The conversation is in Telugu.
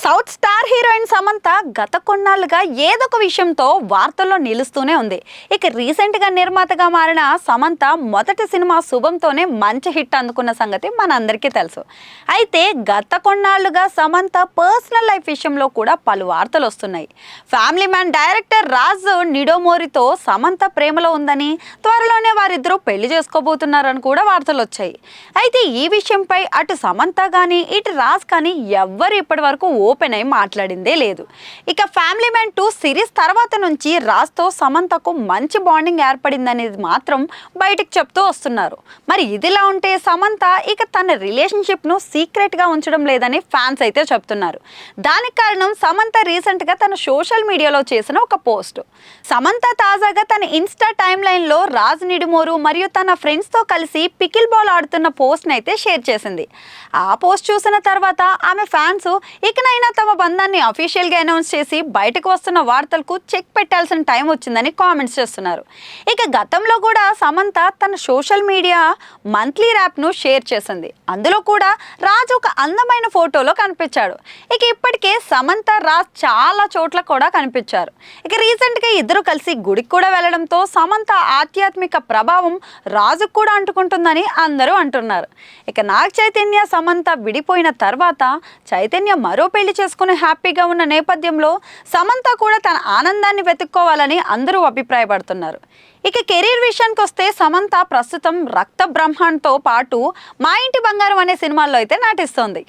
సౌత్ స్టార్ హీరోయిన్ సమంత గత కొన్నాళ్ళుగా ఏదో ఒక విషయంతో వార్తల్లో నిలుస్తూనే ఉంది. ఇక రీసెంట్గా నిర్మాతగా మారిన సమంత మొదటి సినిమా శుభంతోనే మంచి హిట్ అందుకున్న సంగతి మనందరికీ తెలుసు. అయితే గత కొన్నాళ్ళుగా సమంత పర్సనల్ లైఫ్ విషయంలో కూడా పలు వార్తలు వస్తున్నాయి. ఫ్యామిలీ మ్యాన్ డైరెక్టర్ రాజ్ నిడోమోరితో సమంత ప్రేమలో ఉందని, త్వరలోనే వారిద్దరూ పెళ్లి చేసుకోబోతున్నారని కూడా వార్తలు వచ్చాయి. అయితే ఈ విషయంపై అటు సమంత కానీ ఇటు రాజ్ కానీ ఎవ్వరు ఇప్పటి వరకు ఓపెన్ అయి మాట్లాడిందే లేదు. ఇక ఫ్యామిలీ మ్యాన్ 2 సిరీస్ తర్వాత నుంచి రాజ్తో సమంతకు మంచి బాండింగ్ ఏర్పడిందనేది మాత్రం బయటకు చెప్తూ వస్తున్నారు. మరి ఇదిలా ఉంటే సమంత ఇక తన రిలేషన్షిప్ను సీక్రెట్గా ఉంచడం లేదని ఫ్యాన్స్ అయితే చెప్తున్నారు. దానికి కారణం సమంత రీసెంట్గా తన సోషల్ మీడియాలో చేసిన ఒక పోస్ట్. సమంత తాజాగా తన ఇన్స్టా టైమ్ లైన్లో రాజ్ నిడుమోరు మరియు తన ఫ్రెండ్స్తో కలిసి పికిల్ బాల్ ఆడుతున్న పోస్ట్ని అయితే షేర్ చేసింది. ఆ పోస్ట్ చూసిన తర్వాత ఆమె ఫ్యాన్స్ ఇకనైనా తమ బంధాన్ని అఫీషియల్గా అనౌన్స్ చేసి బయటకు వస్తున్న వార్తలకు చెక్ పెట్టాల్సిన టైం వచ్చిందని కామెంట్స్ చేస్తున్నారు. ఇక గతంలో కూడా సమంత తన సోషల్ మీడియా మంత్లీ ర్యాప్ను షేర్ చేసింది. అందులో కూడా రాజ్ ఒక అందమైన ఫోటోలో కనిపించాడు. ఇక ఇప్పటికే సమంత రాజ్ చాలా చోట్ల కూడా కనిపించారు. ఇక రీసెంట్గా ఇద్దరు కలిసి గుడికి కూడా వెళ్ళడంతో సమంత ఆధ్యాత్మిక ప్రభావం రాజుకు కూడా అంటుకుంటుందని అందరూ అంటున్నారు. ఇక నాగ చైతన్య సమంత విడిపోయిన తర్వాత చైతన్య మరో పెళ్లి చేసుకుని హ్యాపీగా ఉన్న నేపథ్యంలో సమంత కూడా తన ఆనందాన్ని వెతుక్కోవాలని అందరూ అభిప్రాయపడుతున్నారు. ఇక కెరీర్ విషయానికి వస్తే సమంత ప్రస్తుతం రక్త బ్రహ్మాండ్తో పాటు మా ఇంటి బంగారం అనే సినిమాల్లో అయితే నటిస్తోంది.